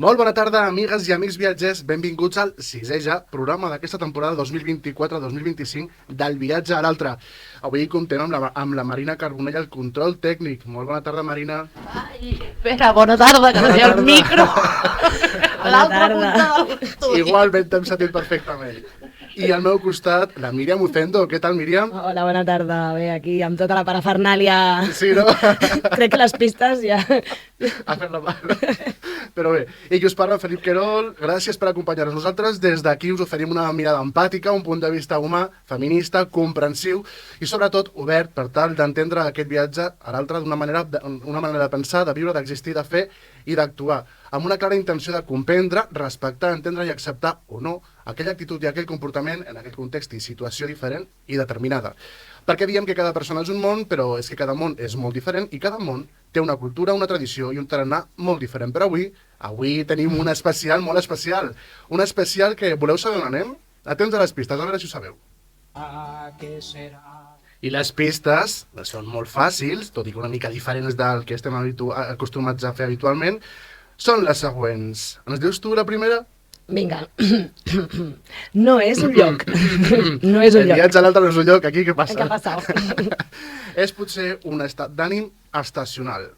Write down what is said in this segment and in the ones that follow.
Molt bona tarda, amigues i amics viatgers. Benvinguts al sisè ja programa d'aquesta temporada 2024-2025 del Viatge a l'Altre. Avui comptem amb la Marina Carbonell al control tècnic. Molt bona tarda, Marina. Ai, espera, bona tarda, que no té el micro. A l'altre punta de l'estudi. Igualment t'hem sentit perfectament. I al meu costat, la Míriam Ucendo. Què tal, Míriam? Hola, bona tarda. Bé, aquí amb tota la parafernàlia. Sí, no? Crec que les pistes ja... A fer la mà. Però bé, i qui us parla, Felip Querol, gràcies per acompanyar-nos. Nosaltres des d'aquí us oferim una mirada empàtica, un punt de vista humà, feminista, comprensiu i sobretot obert per tal d'entendre aquest viatge a l'altre d'una manera de pensar, de viure, d'existir, de fer i d'actuar, amb una clara intenció de comprendre, respectar, entendre i acceptar o no aquella actitud i aquell comportament en aquell context i situació diferent i determinada. Perquè diem que cada persona és un món, però és que cada món és molt diferent i cada món té una cultura, una tradició i un tarannà molt diferent. Però avui tenim un especial molt especial. Un especial que voleu saber on anem? Atents a les pistes, a veure si ho sabeu. Què serà? I les pistes són molt fàcils, tot i que una mica diferents del que estem acostumats a fer habitualment, són les següents. Ens dius tu la primera? Vinga. No és un lloc. No és un El lloc. viatge a l'altre no és un lloc, aquí què passa? Què ha passat? És potser un estat d'ànim estacional.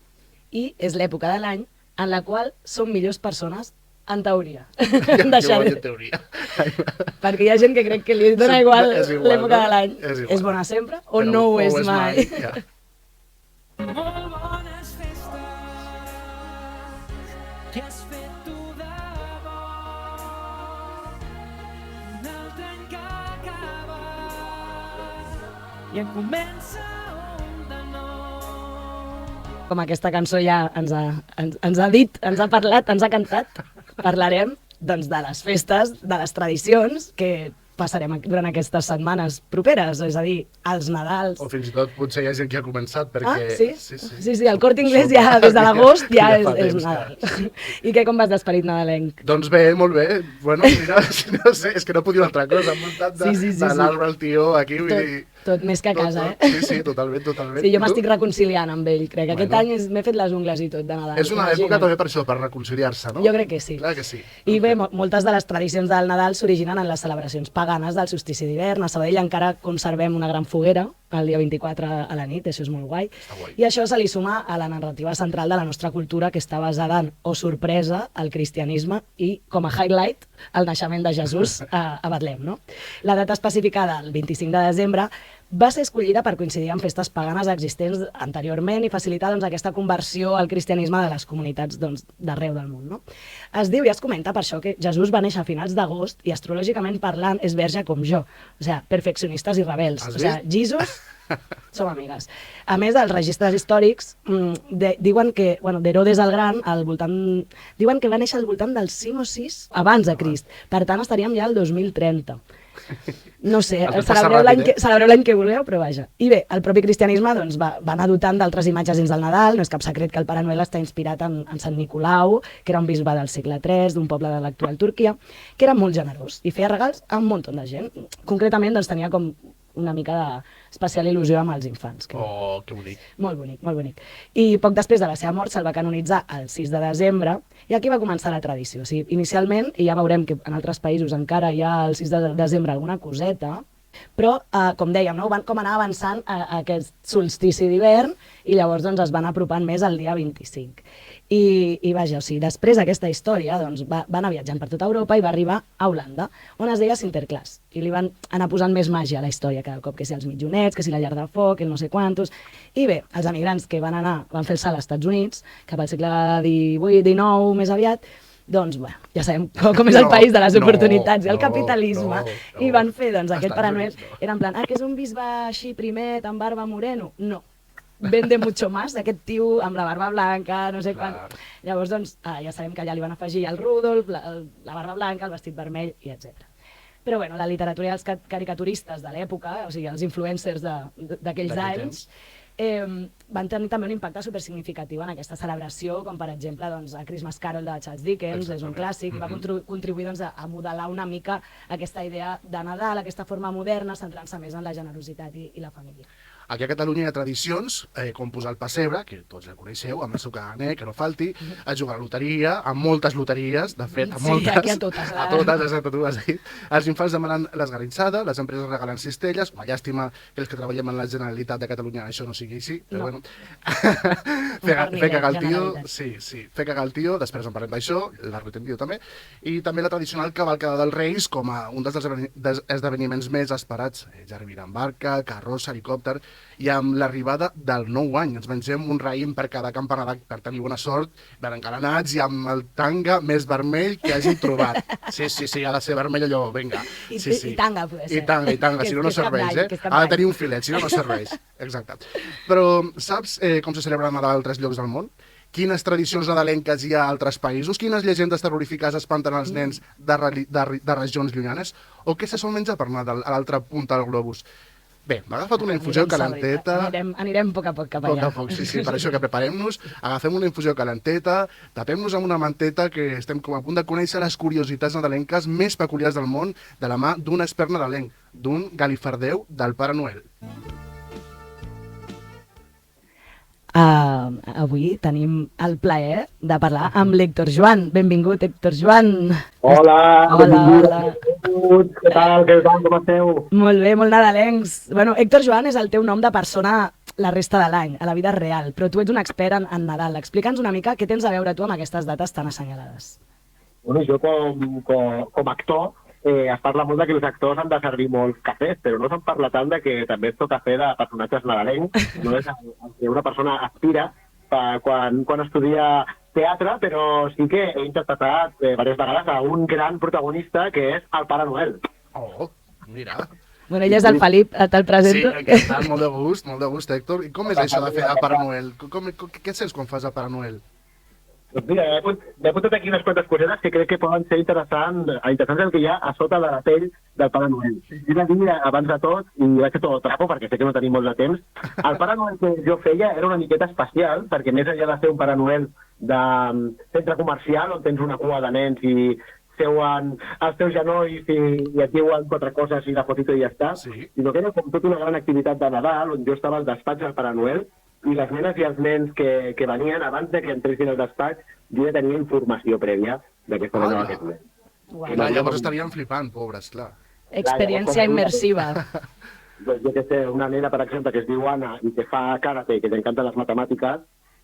I és l'època de l'any en la qual som millors persones, en teoria. Que Deixar guai, en teoria. Perquè hi ha gent que crec que li dona igual És igual, l'època no? de l'any. És igual. És bona sempre o Però no ho és mai? Ja. Molt bones festes que has fet tu de bo. Un altre any que acaba i en comença un de nou. Com aquesta cançó ja ens ha dit, ens ha parlat, ens ha cantat, parlarem doncs, de les festes, de les tradicions que passarem durant aquestes setmanes properes, és a dir, els Nadals. O fins i tot potser hi ha gent que ha començat perquè... Sí, el Corte Inglés ja des de l'agost ja és Nadal. I què, com vas d'esperit nadalenc? Doncs bé, molt bé. Bueno, mira, no sé, és que no podia dir una altra cosa. Hem muntat de l'arbre al tió aquí, vull dir... Tot més que a casa, eh? Sí, totalment. Sí, jo m'estic reconciliant amb ell, crec. Aquest any m'he fet les ungles i tot de Nadal. És una època també per això, per reconciliar-se, no? Jo crec que sí. Clar que sí. I bé, moltes de les tradicions del Nadal s'originen en les celebracions paganes del solstici d'hivern. A Sabadell encara conservem una gran foguera el dia 24 a la nit, això és molt guai. I això se li suma a la narrativa central de la nostra cultura, que està basada en, oh sorpresa, el cristianisme i, com a highlight, el naixement de Jesús a Betlem, no? La data específica del 25 de desembre va ser escollida per coincidir amb festes paganes existents anteriorment i facilitar doncs, aquesta conversió al cristianisme de les comunitats d'arreu del món. No? Es diu i es comenta per això que Jesús va néixer a finals d'agost i astrològicament parlant és verge com jo, o sigui, perfeccionistes i rebels. O sigui, Jesus, som amigues. A més, els registres històrics diuen que d'Herodes el Gran diuen que va néixer al voltant del 5 o 6 abans de Crist. Per tant, estaríem ja al 2030. No sé, celebreu l'any que vulgueu, però vaja. I bé, el propi cristianisme va anar dotant d'altres imatges dins del Nadal. No és cap secret que el Pare Noel està inspirat en Sant Nicolau, que era un bisbe del segle III, d'un poble de l'actual Turquia, que era molt generós i feia regals a un munt de gent. Concretament, tenia com una mica d'especial il·lusió amb els infants. Oh, que bonic. Molt bonic, molt bonic. I poc després de la seva mort se'l va canonitzar el 6 de desembre i aquí va començar la tradició. O sigui, inicialment, i ja veurem que en altres països encara hi ha el 6 de desembre alguna coseta, però, com dèiem, van com anar avançant a aquest solstici d'hivern i llavors es van apropant més al dia 25. I vaja, o sigui, després d'aquesta història va anar viatjant per tota Europa i va arribar a Holanda, on es deia Sinterklaas, i li van anar posant més màgia a la història cada cop, que si els mitjonets, que si la llar de foc, el no sé quantos. I bé, els emigrants que van fer el salt als Estats Units, cap al segle XVIII més aviat, doncs, bueno, ja sabem com és el país de les oportunitats i el capitalisme, i van fer, aquest Pare Noel, era en plan, que és un bisbe així primet, amb barba moreno? No. Vende mucho más, d'aquest tio amb la barba blanca, no sé quan. Llavors, ja sabem que allà li van afegir el Rudolf, la barba blanca, el vestit vermell, i etc. Però, bueno, la literatura i els caricaturistes de l'època, o sigui, els influencers d'aquells anys, van tenir també un impacte supersignificatiu en aquesta celebració, com per exemple a Christmas Carol de Charles Dickens, és un clàssic, va contribuir a modelar una mica aquesta idea de Nadal, aquesta forma moderna, centrant-se més en la generositat i la família. Aquí a Catalunya hi ha tradicions, com posar el pessebre, que tots ja coneixeu, amb el seu caganer, que no falti, a jugar a la loteria, a moltes loteries, de fet, a Sí, moltes. aquí a totes, A totes, exacte, tu ho has dit. Els infants demanen l'esgarrinxada, les empreses regalen cistelles, una llàstima que els que treballem en la Generalitat de Catalunya això no sigui així, però No. bueno. Compartirem, fer cagar el tio, Generalitat. sí, fer cagar el tio, després en parlem d'això, la retenció també, i també la tradicional cavalcada dels Reis com a un dels esdeveniments més esperats. Ja arribarà en barca, carrossa, helicòpter, i amb l'arribada del nou any. Ens mengem un raïm per cada campanar per tenir bona sort, ben encalenats i amb el tanga més vermell que hagin trobat. Sí, ha de ser vermell allò, vinga. I, Sí, sí. I tanga, poder ser. I tanga, Que- si no, que no és Cap serveix, d'Any, que és Cap Ha de d'Any. tenir un filet, si no, no serveix. Exacte. Però saps com se celebra el Nadal a altres llocs del món? Quines tradicions nadalenques hi ha a altres països? Quines llegendes terrorífiques espanten els nens de regions llunyanes? O què se sol menjar per Nadal a l'altra punta del globus? Bé, m'ha agafat una infusió Anirem calenteta. Anirem a poc cap Poc allà. a poc, sí, per això que preparem-nos, agafem una infusió calenteta, tapem-nos amb una manteta que estem com a punt de conèixer les curiositats nadalenques més peculiars del món de la mà d'un expert nadalenc, d'un galifardeu del Pare Noel. Avui tenim el plaer de parlar amb l'Héctor Joan. Benvingut, Héctor Joan. Hola, Hola, benvinguts, hola. benvinguts, què tal, com esteu? Molt bé, molt nadalencs. Bueno, Héctor Joan és el teu nom de persona la resta de l'any, a la vida real, però tu ets un expert en Nadal. Explica'ns una mica què tens a veure tu amb aquestes dates tan assenyalades. Bueno, jo com actor es parla molt de que els actors han de servir molts cafès, però no se'n parla tant de que també es toca fer de personatges nadalencs, no és el que una persona aspira quan estudia teatre, però sí que he interpretat diverses vegades a un gran protagonista que és el Pare Noel. Oh, mira. Bueno, ell és el Felip, te'l Sí, presento. què tal? Molt de gust, Héctor. I com és això de fer de Pare Noel? Què sents quan fas de Pare Noel? Doncs mira, he apuntat aquí unes quantes cosetes que crec que poden ser interessants el que hi ha a sota de la pell del Pare Noel. He de dir, abans de tot, i vaig fer tot el trapo perquè sé que no tenim molt de temps, el Pare Noel que jo feia era una miqueta especial, perquè més enllà de ser un Pare Noel de centre comercial on tens una cua de nens i seuen als teus genolls i et diuen quatre coses i la fotito i ja està, Sí. sinó que era com tota una gran activitat de Nadal on jo estava al despatx del Pare Noel i les nenes i els nens que venien abans de que entressin al despatx jo ja tenia informació prèvia de què estava Hola. aquest nen. Uau. Clar, llavors estarien flipant, pobres, clar. Experiència immersiva. Doncs jo que sé, una nena, per exemple, que es diu Anna i que fa karate, que t'encanten les matemàtiques,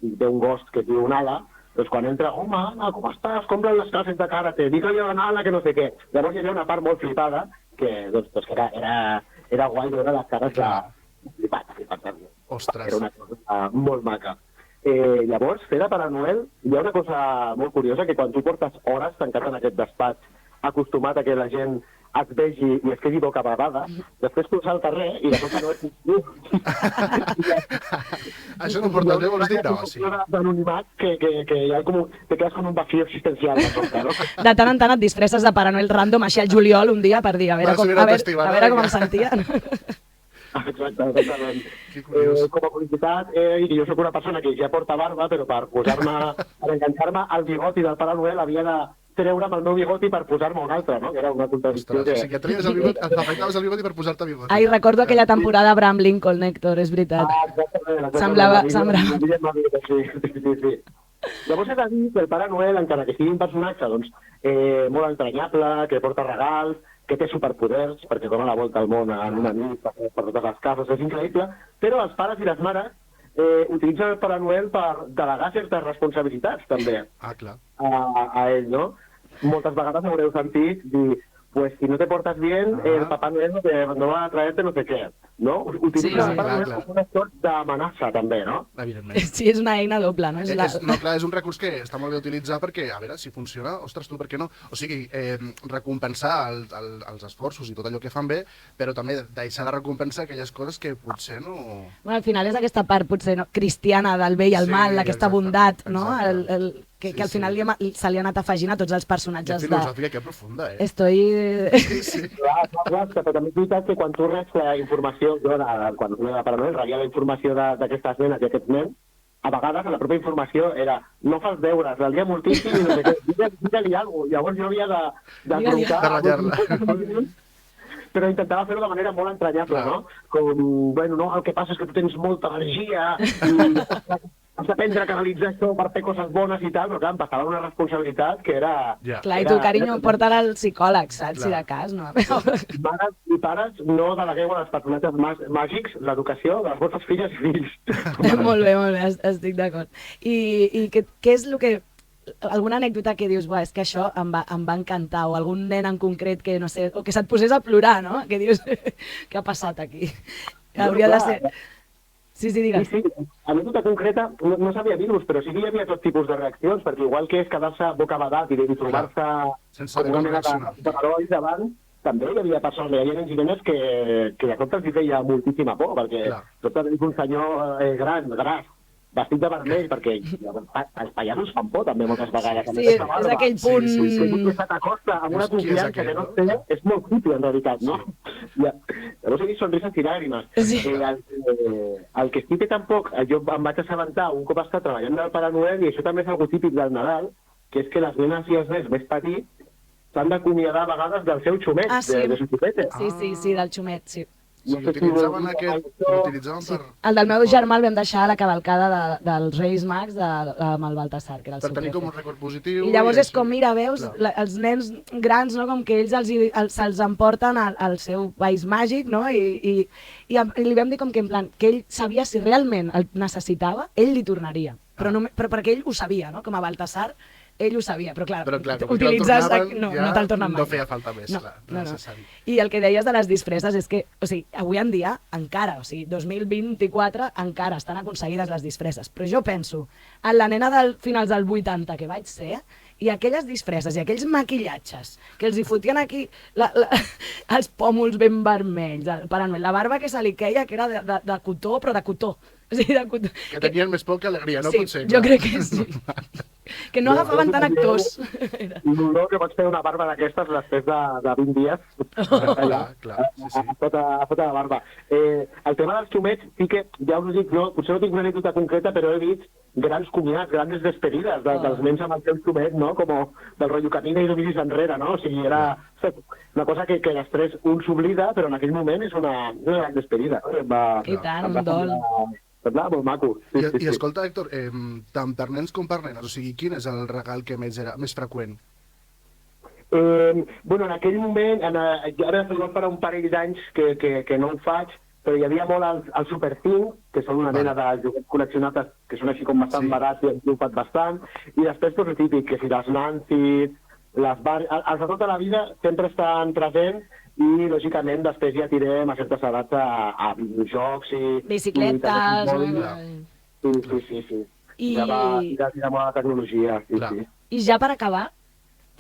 i té un gos que es diu Nala, doncs quan entra, home, Anna, com estàs? Com van les classes de karate? Digue-li a Nala que no sé què. Llavors hi havia una part molt flipada, que, doncs, que era guai veure les cares de flipat. Ostres. Era una cosa molt maca. Llavors, fer de Pare Noel, hi ha una cosa molt curiosa, que quan tu portes hores tancat en aquest despatx, acostumat a que la gent et vegi i es quedi boca babada, després cruçar al carrer i de cop no és... Això no porta bé, vols dir? No, sí. D'anonimat que hi ha com te quedes com un vacío existencial de sobte, no? De tant en tant et disfresses de Pare Noel random així al juliol un dia per dir, a veure Vas com, subir al a veure, festival, a veure com vinga. em sentien. Exactament. Que curiós. Com a publicitat, jo sóc una persona que ja porta barba, però per enganxar-me al bigoti del Pare Noel havia de treure'm el meu bigoti per posar-me un altre, no? Que era una contradicció Ostres, o que... sigui, et traies el bigoti, et afeitaves el bigoti per posar-te bigoti. Ai, recordo aquella temporada Abraham Lincoln, Héctor, és veritat. Exactament. Semblava- Sí. Llavors he de dir que el Pare Noel, encara que sigui un personatge doncs, molt entranyable, que porta regals, que té superpoders, perquè dona la volta al món en una nit per totes les cases, és increïble, però els pares i les mares utilitzen el Pare Noel per delegar certes responsabilitats, també, Ah, clar. a ell, no? Moltes vegades haureu sentit dir, pues si no te portas bien, el Papá Noel no va a traerte no sé què, no? Utilitza Sí, el Pare clar, Noel clar. com una sort d'amenaça, també, no? Evidentment. Sí, és una eina doble, no? No, clar, és un recurs que està molt bé utilitzar perquè, a veure, si funciona, ostres, tu, per què no? O sigui, recompensar els esforços i tot allò que fan bé, però també deixar de recompensar aquelles coses que potser no... Bueno, al final és aquesta part, potser, no, cristiana del bé i el Sí, mal, aquesta exacte, bondat, no? exacte. Que Sí, al final se li ha anat afegint a tots els Que personatges de... filosòfica, que profunda, eh? Estoy... Sí, sí. Clar, però també és veritat que quan tu reps la informació, jo, quan no era Pare Noel, rebia la informació d'aquestes nenes i aquests nens, a vegades la propera informació era no fas deures, la lia moltíssim i no sé què, digue-li alguna cosa. Llavors jo havia de Digue-li trucar... De ratllar-la. però intentava fer-ho de manera molt entranyable, no? Com, bueno, no, el que passa és que tu tens molta energia i has d'aprendre a canalitzar això per fer coses bones i tal, però clar, em passava una responsabilitat que era... Ja. Clar, i tu, carinyo, porta-la al psicòleg, saps? Clar. Si de cas, no? Mares i pares, no delegueu als personatges màgics l'educació de les vostres filles i fills. Molt bé, estic d'acord. I què és el que... Alguna anècdota que dius, és que això em va encantar, o algun nen en concret que, no sé, o que se't posés a plorar, no? Que dius, què ha passat aquí? Hauria de ser... Sí, digues. Sí, anècdota concreta, no sabia dir-vos, però sí que hi havia tot tipus de reaccions, perquè igual que és quedar-se bocabadat i trobar-se sense saber com reaccionar. superheroi davant, també hi havia persones, hi havia nens i nenes que de cop els hi feia moltíssima por, perquè tot és un senyor gran, gras, vestit de vermell, perquè els pallassos fan por també moltes vegades. Sí, és aquell punt... Que se t'acosta amb una confiança que no té, és molt creepy en realitat, no? Llavors he vist sonrises i llàgrimes. El que sí que tampoc, jo em vaig assabentar un cop estar treballant del Pare Noel, i això també és algo típic del Nadal, que és que les nenes i els nens més petits s'han d'acomiadar a vegades del seu xumet, de su xupete. Sí, del xumet, sí. Sí, utilitzaven per... El del meu germà el vam deixar a la cavalcada dels Reis Mags amb el Baltasar, que era el Per seu tenir com jefe. un rècord positiu... I llavors és com, mira, veus, els nens grans, no, com que ells se'ls emporten al seu país màgic, no? I li vam dir com que en plan, que ell sabia si realment el necessitava, ell li tornaria. Però perquè ell ho sabia, no? Com a Baltasar, ell ho sabia, però clar, utilitzes... No te'l tornen mai. No feia falta més, clar, no necessari. I el que deies de les disfresses és que, o sigui, avui en dia encara, o sigui, 2024 encara estan aconseguides les disfresses, però jo penso en la nena del finals del 80 que vaig ser, i aquelles disfresses i aquells maquillatges que els hi fotien aquí els pòmuls ben vermells, la barba que se li queia, que era de cotó, però de cotó. O sigui, de cotó. Que tenien més por que alegria, no? Sí, Potser, jo crec que sí. Que no agafaven tant actors. L'olor que pots fer una barba d'aquestes després de 20 dies. Clar, sí. A fota de barba. El tema dels xumets, sí que, ja us dic, potser no tinc una anècdota concreta, però he vist grans comiats, grandes despedides dels nens amb el seu xumet, no? Com del rotllo camina i no miris enrere, no? O sigui, era una cosa que després un s'oblida, però en aquell moment és una gran despedida. I tant, un dol. Clar, molt maco. I escolta, Héctor, tant per nens com per nenes, o sigui, quin és el regal que més freqüent? Bueno, en aquell moment, ara farà un parell d'anys que no ho faig, però hi havia molt el Super 5, que són una mena de joguets col·leccionats que són així com bastant barats i ho faig bastant, i després tot el típic, que si les Nancy, els de tota la vida sempre estan presents, i lògicament després ja tirem a certes edats a videojocs i... Bicicletes... Sí. Ja va molt la tecnologia, sí. I ja per acabar,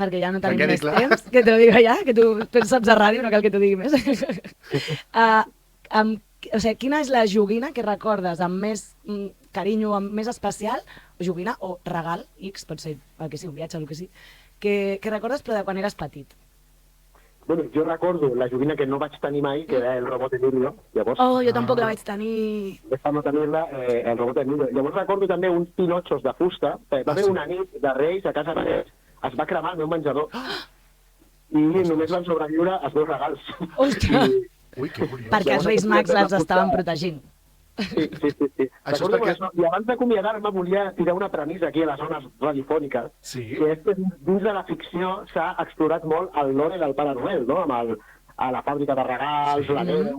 perquè ja no tenim més temps, que te ho dic ja, que tu saps de ràdio, no cal que t'ho digui més. O sigui, quina és la joguina que recordes amb més carinyo, amb més especial, joguina o regal, X, pot ser el que sigui, un viatge, el que sigui, que recordes però de quan eres petit? Bueno, jo recordo la joguina que no vaig tenir mai, que era el robot Emilio. Llavors, jo tampoc la vaig tenir. Per no tenir-la, el robot Emilio. Llavors recordo també uns pinotxos de fusta. Va haver una nit de Reis a casa meva, es va cremar el meu menjador i només van sobreviure els meus regals. Hòstia! Ui, que curiós. Perquè els Reis Mags els estaven protegint. Sí. Això és perquè... I abans d'acomiadar-me volia tirar una premissa aquí a les zones radiofòniques, que és que dins de la ficció s'ha explorat molt el lore del Pare Noel, no? A la fàbrica de regals, la neu,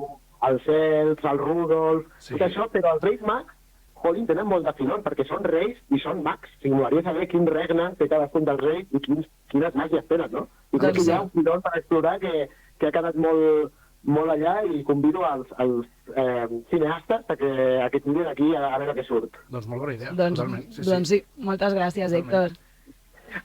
els elfs, el Rudolf, tot això, però els Reis Mags, jolín, tenen molt de filon, perquè són reis i són mags. O sigui, m'agradaria saber quin regne té cadascun dels reis i quines màgies tenen, no? I crec que hi ha un filon per explorar que ha quedat molt allà, i convido els cineastes a que tinguin aquí a veure què surt. Doncs molt bona idea, totalment. Doncs sí, moltes gràcies, Héctor.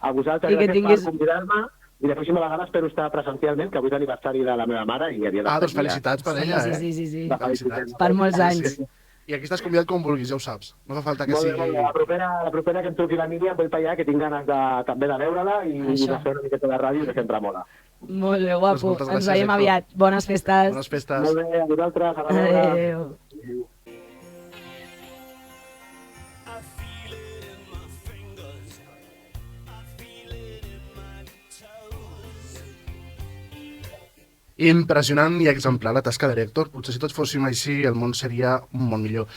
A vosaltres, gràcies per convidar-me, i la pròxima vegada espero estar presencialment, que avui és l'aniversari de la meva mare i havia d'estar. Doncs felicitats per ella, Sí. Felicitats. Per molts anys. I aquí estàs convidat com vulguis, ja ho saps. No fa falta que sigui... La propera que em truqui la Míria, em vull per allà, que tinc ganes també de veure-la i de fer una miqueta de ràdio, que sempre mola. Molt bé, guapo. Ens veiem aviat. Bones festes. Bones festes. Molt bé, a vosaltres. Adéu. Impressionant i exemplar la tasca de l'Hèctor. Potser si tots fóssim així, el món seria un món millor.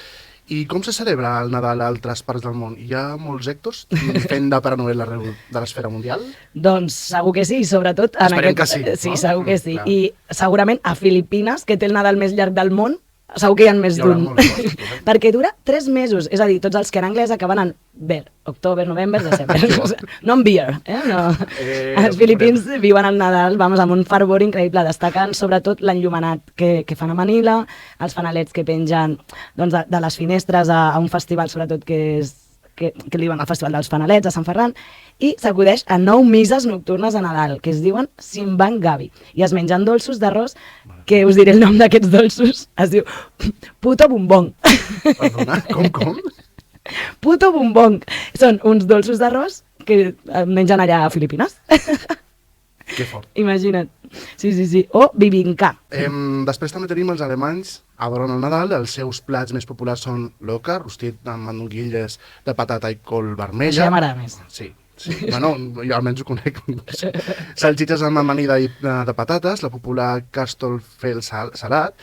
I com se celebra el Nadal a altres parts del món? Hi ha molts Hèctors fent de Pare Noel arreu de l'esfera mundial? Doncs segur que sí, i sobretot... Esperem que sí, Sí, no? segur que sí. Clar. I segurament a Filipines, que té el Nadal més llarg del món, segur que hi ha més Hi haurà d'un. molts, no? Perquè dura 3 mesos. És a dir, tots els que en anglès acaben en ver, october, november, desember. No en beer, No. Els filipins viuen el Nadal, amb un fervor increïble, destacant sobretot l'enllumenat que fan a Manila, els fanalets que pengen doncs, de les finestres a un festival, sobretot que li diuen el Festival dels Fanalets a Sant Ferran, i s'acudeix a 9 misses nocturnes a Nadal, que es diuen Simbang Gabi, i es mengen dolços d'arròs, que us diré el nom d'aquests dolços, es diu puto bombong. Perdona, com? Puto bombong. Són uns dolços d'arròs que mengen allà a Filipines. Que fort. Imagina't. Sí. O bibinka. Després també tenim els alemanys, adoren el Nadal, els seus plats més populars són l'oca, rostit amb mandonguilles de patata i col vermella. Això ja m'agrada més. Sí. Bueno, jo almenys ho conec. Salsitxes amb amanida de patates, la popular Castelfel salat,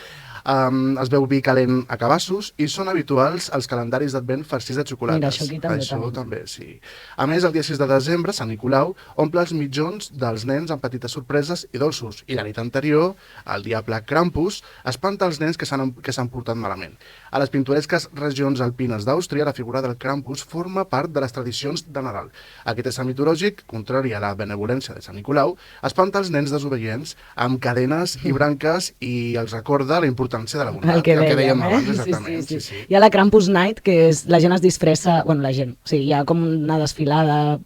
es veu vi calent a cabassos i són habituals els calendaris d'advent farcits de xocolates. Mira, això aquí també. Això també, sí. A més, el dia 6 de desembre, Sant Nicolau omple els mitjons dels nens amb petites sorpreses i dolços. I la nit anterior, el diable Krampus espanta els nens que s'han portat malament. A les pintoresques regions alpines d'Àustria, la figura del Krampus forma part de les tradicions de Nadal. Aquest ésser mitològic, contrari a la benevolència de Sant Nicolau, espanta els nens desobedients amb cadenes i branques i els recorda la importància de la bondat. El que dèiem dèiem, abans, exactament. Sí. Hi ha la Krampus Night, que és la gent es disfressa... Bueno, la gent, sí, hi ha com una desfilada...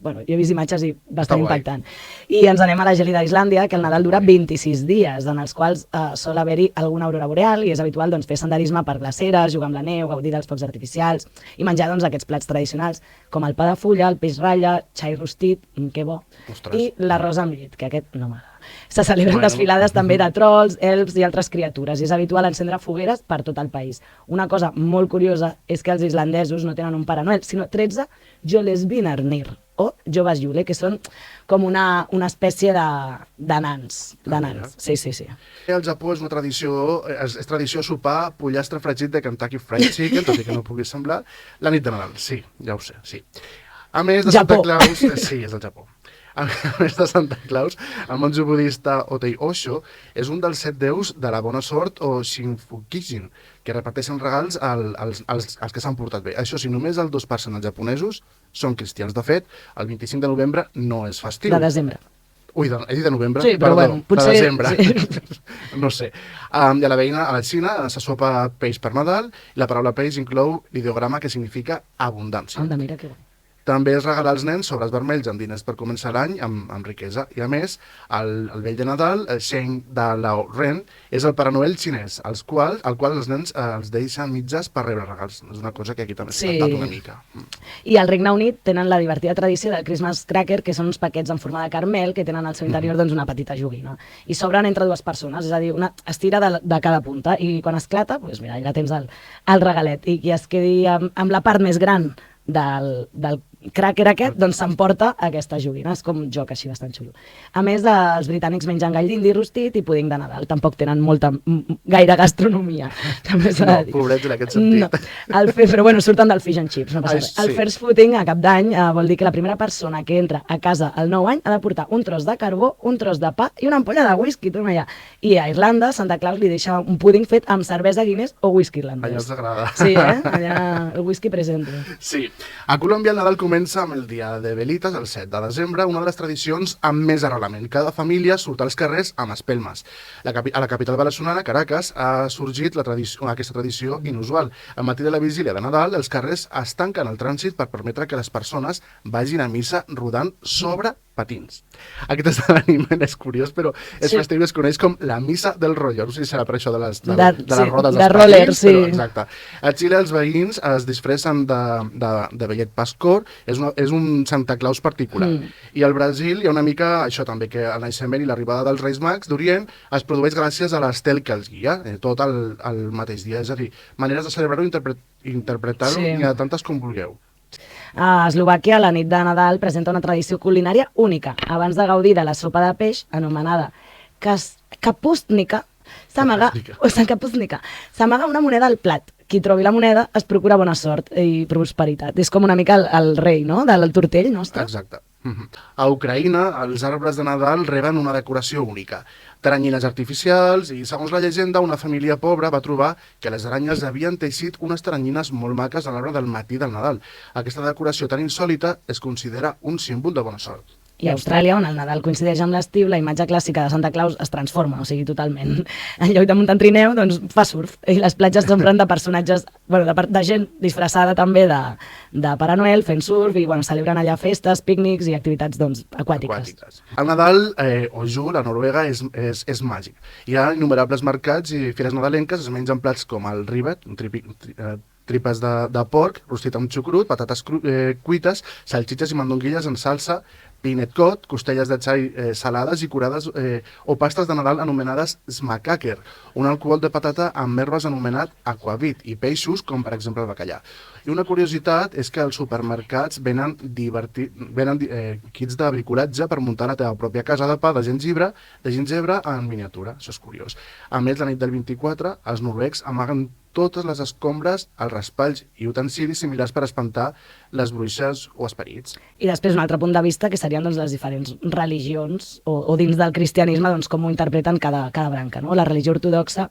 Bueno, jo he vist imatges i bastant impactant. I ens anem a la gèlida d'Islàndia, que el Nadal dura 26 dies, en els quals sol haver-hi alguna aurora boreal i és habitual doncs, fer senderisme per glaceres, jugar amb la neu, gaudir dels focs artificials i menjar doncs, aquests plats tradicionals com el pa de fulla, el peix ratlla, xai rostit, que bo, Ostres. i l'arròs amb llet, que aquest no m'agrada. Se celebren desfilades també de trolls, elfs i altres criatures i és habitual encendre fogueres per tot el país. Una cosa molt curiosa és que els islandesos no tenen un Pare Noel, sinó 13 Jolesvinarnir, o joves Jule, que són com una espècie de nans. Sí. Al Japó és una tradició, és tradició sopar pollastre fregit de Kentucky Fried Chicken, tot i que no pugui semblar, la nit de Nadal. Sí, ja ho sé, sí. A més de Santa Claus... Sí, és el Japó. A més de Santa Claus, el monjo budista Otei Osho és un dels 7 déus de la bona sort o Shinfukijin, que reparteixen regals als que s'han portat bé. Això sí, només el 2% dels japonesos són cristians. De fet, el 25 de novembre no és festiu. De desembre. Ui, he dit de novembre? Sí, però perdó, potser... de desembre. Sí. No sé. I a la Xina se sopa peix per Nadal i la paraula peix inclou l'ideograma que significa abundància. Anda, mira que guai. També es regala als nens sobres vermells amb diners per començar l'any amb riquesa. I a més, el vell de Nadal, el Sheng de Lao Ren, és el Pare Noel xinès, al qual els nens els deixen mitges per rebre regals. És una cosa que aquí també s'ha adaptat una mica. I al Regne Unit tenen la divertida tradició del Christmas Cracker, que són uns paquets en forma de caramel que tenen al seu interior doncs, una petita joguina. I s'obren entre 2 persones, és a dir, es tira de cada punta i quan esclata, doncs mira, ja tens el regalet. I qui es quedi amb la part més gran del cracker aquest, doncs s'emporta aquesta joguina. És com un joc així bastant xulo. A més, els britànics mengen gall d'indi rostit i puding de Nadal. Tampoc tenen gaire gastronomia. No, pobrets en aquest sentit. No. Però bueno, surten del fish and chips, no passa res. El first footing a cap d'any vol dir que la primera persona que entra a casa al nou any ha de portar un tros de carbó, un tros de pa i una ampolla de whisky, toma allà. I a Irlanda, Santa Claus li deixa un púding fet amb cervesa Guinness o whisky irlandès. Allà els agrada. Sí, allà el whisky present. Sí. A Colòmbia el Nadal comença amb el dia de Velites, el 7 de desembre, una de les tradicions amb més arrelament. Cada família surt als carrers amb espelmes. A la capital veneçolana, Caracas, ha sorgit aquesta tradició inusual. Al matí de la vigília de Nadal, els carrers es tanquen al trànsit per permetre que les persones vagin a missa rodant sobre patins. Aquest esdeveniment és curiós, però és festiu i es coneix com la missa del roller. No sé si serà per això de les rodes dels patins, però exacte. A Xile els veïns es disfressen de vellet pascor, és un Santa Claus particular. I al Brasil hi ha una mica això també, que el naixement i l'arribada dels Reis Mags d'Orient es produeix gràcies a l'estel que els guia, tot el mateix dia. És a dir, maneres de celebrar-ho i interpretar-ho n'hi ha tantes com vulgueu. A Eslovàquia, la nit de Nadal presenta una tradició culinària única. Abans de gaudir de la sopa de peix, anomenada Kapustnica s'amaga Kapustnica. s'amaga una moneda al plat. Qui trobi la moneda es procura bona sort i prosperitat. És com una mica el rei, no?, del tortell nostre. Exacte. A Ucraïna, els arbres de Nadal reben una decoració única. Teranyines artificials i, segons la llegenda, una família pobra va trobar que les aranyes havien teixit unes teranyines molt maques a l'hora del matí del Nadal. Aquesta decoració tan insòlita es considera un símbol de bona sort. I a Austràlia, on el Nadal coincideix amb l'estiu, la imatge clàssica de Santa Claus es transforma, o sigui, totalment. En lloc de muntar en trineu, doncs fa surf. I les platges s'omplen de personatges, bueno, de gent disfressada també de Pare Noel, fent surf, i bueno, celebren allà festes, pícnics i activitats doncs, aquàtiques. El Nadal, o Jul, a Noruega, és màgic. Hi ha innumerables mercats i fires nadalenques, es mengen plats com el rivet, tripes de porc, rostit amb xucrut, patates cuites, salxitxes i mandonguilles en salsa, pinet cot, costelles de xai salades i curades o pastes de Nadal anomenades smacaker, un alcohol de patata amb herbes anomenat aquavit i peixos com per exemple el bacallà. I una curiositat és que als supermercats venen kits de bricolatge per muntar la teva pròpia casa de pa de gingebre en miniatura, això és curiós. A més, la nit del 24, els noruecs amaguen totes les escombres, els raspalls i utensilis similars per espantar les bruixes o esperits. I després un altre punt de vista que serien doncs, les diferents religions o dins del cristianisme doncs, com ho interpreten cada branca. No? La religió ortodoxa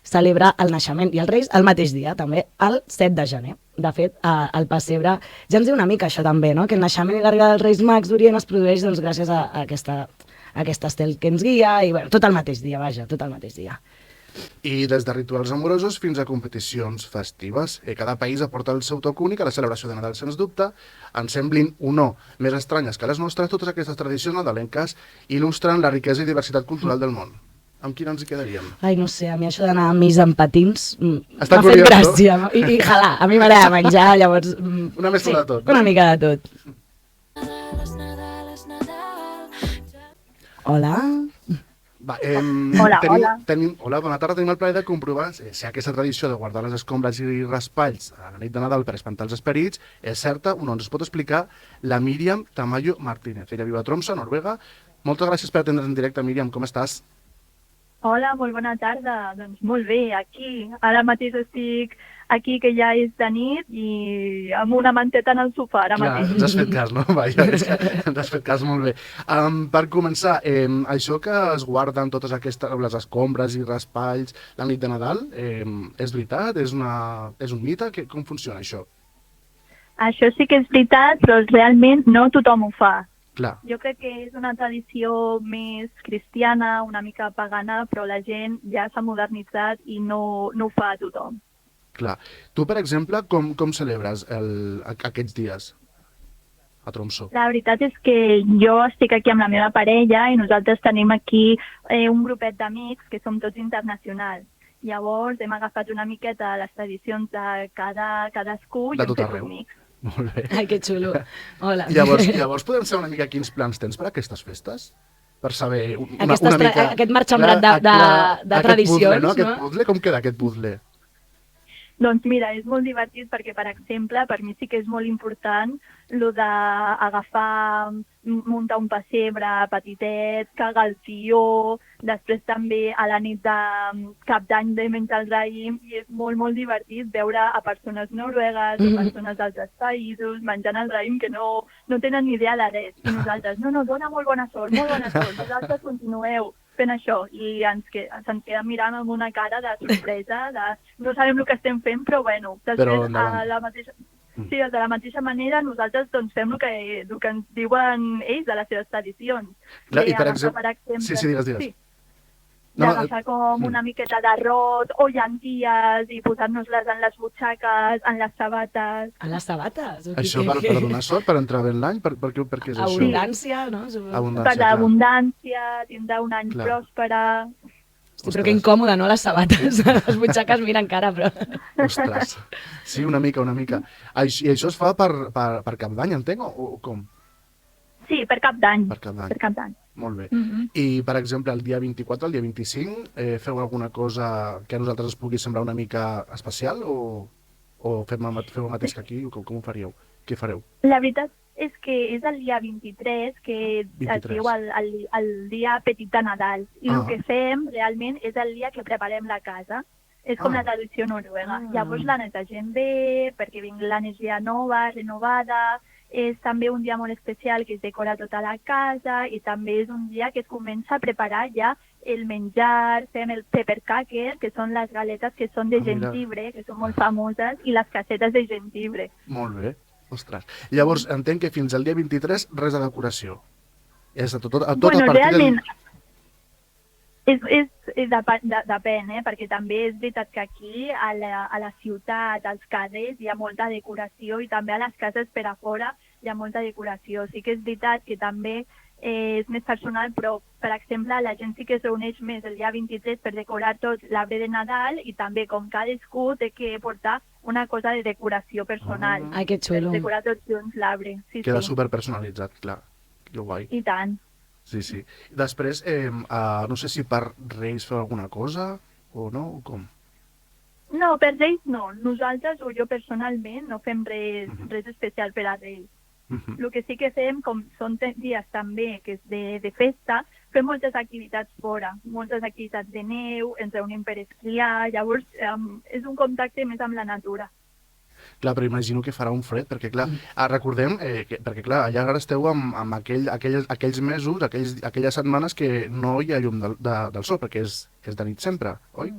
celebra el naixement i els Reis el mateix dia, també el 7 de gener. De fet, el pessebre ja ens diu una mica això també, no? Que el naixement i l'arribada dels Reis Mags d'Orient es produeix doncs, gràcies a aquesta estel que ens guia i bueno, tot el mateix dia, vaja, tot el mateix dia. I des de rituals amorosos fins a competicions festives. Cada país aporta el seu toc únic a la celebració de Nadal, sens dubte. Ens semblin o no més estranyes que les nostres, totes aquestes tradicions nadalenques il·lustren la riquesa i diversitat cultural del món. Amb quina ens hi quedaríem? Ai, no sé, a mi això d'anar a missa amb patins m'ha Està fet curiós, gràcia. No? I jalar, a mi m'agrada menjar, llavors... Una mescla de tot. Una mica de tot. Hola. Va, Hola, hola, bona tarda. Tenim el plaer de comprovar si aquesta tradició de guardar les escombres i raspalls a la nit de Nadal per espantar els esperits és certa o no. Ens pot explicar la Míriam Tamayo Martínez. Ella viu a Tromsø, Noruega. Moltes gràcies per atendre's en directe, Míriam. Com estàs? Hola, molt bona tarda. Doncs molt bé, aquí. Ara mateix estic aquí, que ja és de nit, i amb una manteta en el sofà, ara mateix. Ens has fet cas, no? Vaja, ens has fet cas molt bé. Per començar, això que es guarden totes aquestes, les escombres i raspalls la nit de Nadal, és veritat? És un mite? Com funciona això? Això sí que és veritat, però realment no tothom ho fa. Clar. Jo crec que és una tradició més cristiana, una mica pagana, però la gent ja s'ha modernitzat i no ho fa a tothom. Clar. Tu, per exemple, com celebres aquests dies a Tromsø? La veritat és que jo estic aquí amb la meva parella i nosaltres tenim aquí un grupet d'amics que som tots internacionals. Llavors hem agafat una miqueta les tradicions de cadascú i hem fet un mix. Molt bé. Ai, que xulo. Hola. Llavors podem saber una mica quins plans tens per aquestes festes? Per saber una mica... Aquest marxambrat de tradicions, no? no? Aquest puzzle, com queda aquest puzzle? Doncs mira, és molt divertit perquè, per exemple, per mi sí que és molt important lo d'agafar, muntar un pessebre petitet, cagar el tió, després també a la nit de cap d'any de menjar el raïm, i és molt, molt divertit veure a persones noruegues o persones d'altres països menjant el raïm que no tenen ni idea de res. I nosaltres, no, dona molt bona sort, vosaltres continueu fent això, i se'ns queda mirant amb una cara de sorpresa, no sabem el que estem fent, però bueno, després de la mateixa manera nosaltres doncs, fem el que ens diuen ells de les seves tradicions. Clar, i per exemple... Sí, digues. Sí. D'agafar com una miqueta d'arròs o llenties i posar-nos-les en les butxaques, en les sabates. En les sabates? Això per donar sort, per entrar bé l'any? Per què és això? Abundància, no? Per l'abundància, tindrà un any pròspera. Hosti, però que incòmode, no? Les sabates, les butxaques, mira encara, però... Ostres, sí, una mica. I això es fa per cap d'any, entenc, o com? Sí, per cap d'any. Per cap d'any. Molt bé. I, per exemple, el dia 24, el dia 25, feu alguna cosa que a nosaltres ens pugui semblar una mica especial o feu el mateix que aquí? Com ho faríeu? Què fareu? La veritat és que és el dia 23, que es 23. diu el dia petit de Nadal. I el que fem realment és el dia que preparem la casa. És com la tradició noruega. Llavors la netegem bé, perquè vingui l'energia nova, renovada. És també un dia molt especial que es decora tota la casa i també és un dia que es comença a preparar ja el menjar, fem el pepperkaker, que són les galetes que són de jengibre, que són molt famoses, i les cassetes de jengibre. Molt bé. Ostres. Llavors, entenc que fins al dia 23 res de decoració. És a tot a partir realment, depèn, perquè també és veritat que aquí, a la ciutat, als carrers, hi ha molta decoració i també a les cases per a fora hi ha molta decoració. Sí que és veritat que també és més personal, però, per exemple, la gent sí que es reuneix més el dia 23 per decorar tot l'arbre de Nadal i també, com cadascú té que portar una cosa de decoració personal. Ai, que xulo. Per decorar tots junts l'arbre. Sí, Queda sí. superpersonalitzat, clar. Que guai. I tant. Sí, sí. Després, no sé si per Reis feu alguna cosa o no, o com? No, per Reis no. Nosaltres, o jo personalment, no fem res especial per a Reis. El que sí que fem, com són dies també que és de festa, fem moltes activitats fora, moltes activitats de neu, ens reunim per esquiar, llavors és un contacte més amb la natura. Clar, però imagino que farà un fred, perquè clar, recordem, perquè clar, allà ara esteu amb aquells mesos, aquelles setmanes que no hi ha llum del sol, perquè és de nit sempre, oi?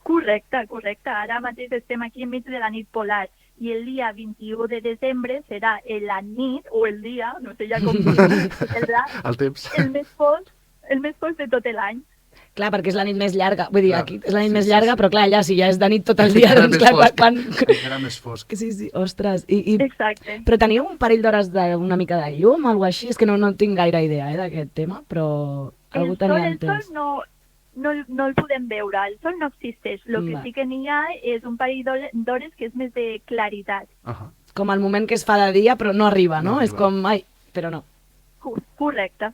Correcte. Ara mateix estem aquí enmig de la nit polar i el dia 21 de desembre serà la nit o el dia, no sé ja com el temps. el més fosc de tot l'any. Clar, perquè és la nit més llarga. Vull dir, aquí és la nit més llarga, però clar, allà si ja és de nit tot el dia, doncs clar, quan... Era més fosc. Sí, ostres. Exacte. Però teniu un parell d'hores d'una mica de llum, o alguna cosa així? És que no tinc gaire idea d'aquest tema, però algú tenia entès. El sol no el podem veure, el sol no existeix. El que sí que n'hi ha és un parell d'hores que és més de claritat. Com el moment que es fa de dia, però no arriba, no? És com, ai, però no. Correcte.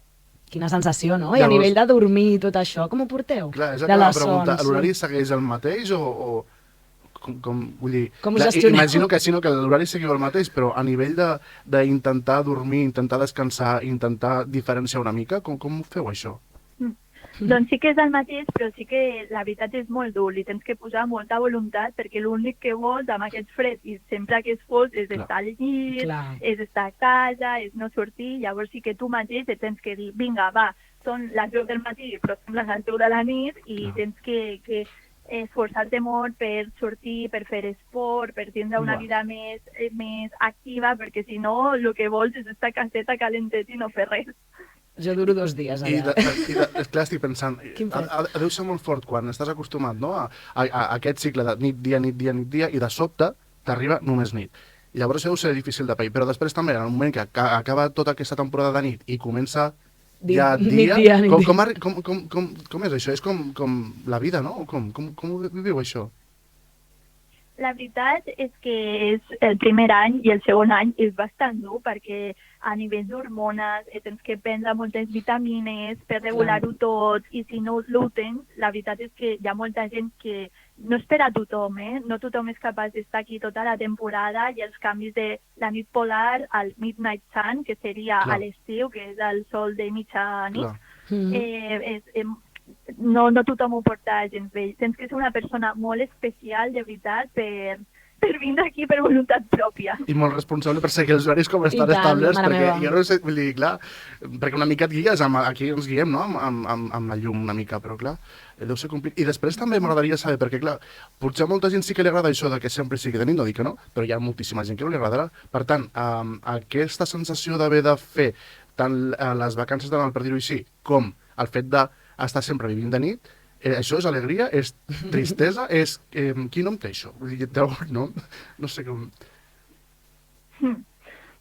Quina sensació, no? I a nivell de dormir i tot això, com ho porteu? Clar, és la pregunta. L'horari segueix el mateix o vull dir... Com ho gestioneu? Imagino que sí, que l'horari seguiu el mateix, però a nivell d'intentar dormir, intentar descansar, intentar diferenciar una mica, com feu això? Doncs sí que és el mateix, però sí que la veritat és molt dur, li tens que posar molta voluntat perquè l'únic que vols amb aquest fred i sempre que es fos és estar al llit, és estar a casa, és no sortir, llavors sí que tu mateix et tens que dir, vinga, va, són les 10 del matí però semblen les 10 de la nit i tens que esforçar-te molt per sortir, per fer esport, per tindre una vida més activa, perquè si no el que vols és estar a caseta calentet i no fer res. Jo duro 2 dies allà. I clar, estic pensant, deu ser molt fort quan estàs acostumat a aquest cicle de nit, dia, i de sobte t'arriba només nit. I llavors deu ser difícil de pair, però després també, en el moment que acaba tota aquesta temporada de nit i comença ja dia, com és això? És com la vida, no? Com ho viviu, això? La veritat és que és el primer any i el segon any és bastant dur perquè a nivell d'hormones tens que prendre moltes vitamines per regular-ho tot i si no ho tens, la veritat és que hi ha molta gent que no és per a tothom, no tothom és capaç d'estar aquí tota la temporada i els canvis de la nit polar al midnight sun, que seria a l'estiu, que és el sol de mitjanit, no tothom ho porta gens bé. Tens que ser una persona molt especial, de veritat, per vindre aquí per voluntat pròpia. I molt responsable per seguir els horaris com estan establerts, perquè jo no sé, vull dir, clar, perquè una mica et guies, aquí ens guiem, no?, amb la llum una mica, però clar, deu ser complicat. I després també m'agradaria saber, perquè clar, potser a molta gent sí que li agrada això de que sempre sigui de nit, no dic que no, però hi ha moltíssima gent que no li agradarà. Per tant, aquesta sensació d'haver de fer tant les vacances de Nadal, per dir-ho així, com el fet d'estar sempre vivint de nit, això és alegria, és tristesa, és... Quin nom té això? Vull dir, té algun nom? No sé com...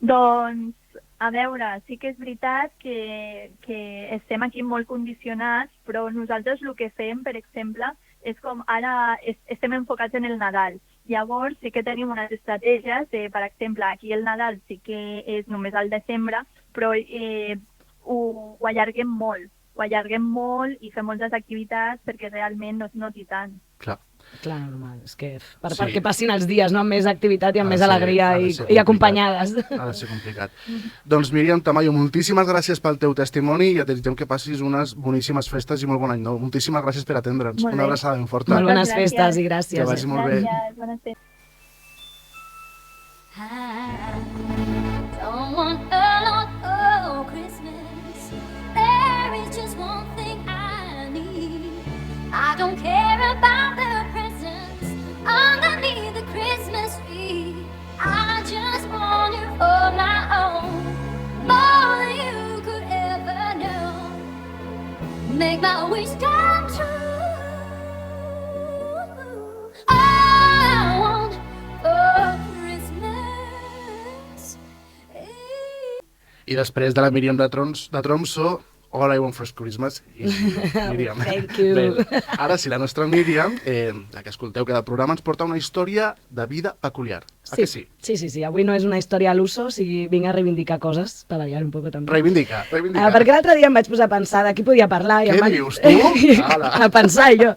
Doncs, a veure, sí que és veritat que estem aquí molt condicionats, però nosaltres el que fem, per exemple, és com ara estem enfocats en el Nadal. Llavors sí que tenim unes estratègies, per exemple, aquí el Nadal sí que és només al desembre, però ho allarguem molt i fem moltes activitats perquè realment no es noti tant. Clar. Clar, normal. És que Sí. perquè passin els dies, no? Amb més activitat i amb Ha de més ser- alegria ha de i ser i complicat. acompanyades. Ha de ser complicat. Doncs Míriam Tamayo, moltíssimes gràcies pel teu testimoni i et desitgem que passis unes boníssimes festes i molt bon any nou. Moltíssimes gràcies per atendre'ns. Molt Una bé. abraçada ben forta. Molt bones Gràcies. festes i Que gràcies. vagi molt bé. Gràcies, bones festes. I don't want a lot of Christmas. There is just one thing I need. I don't care about the presents underneath the Christmas tree. I just want you for my own, more than you could ever know. Make my wish come true. All I want for Christmas is... I després de la Míriam de Tromso, All I Want for Christmas i Míriam. Thank you. Bé, ara sí, la nostra Míriam, la que escolteu cada programa, ens porta una història de vida peculiar. A que sí? Sí. Avui no és una història a l'uso, o sigui, vinc a reivindicar coses, per variar un poc també. Reivindica. Perquè l'altre dia em vaig posar a pensar de qui podia parlar. I Què em vaig... dius, tu? Ala. A pensar jo.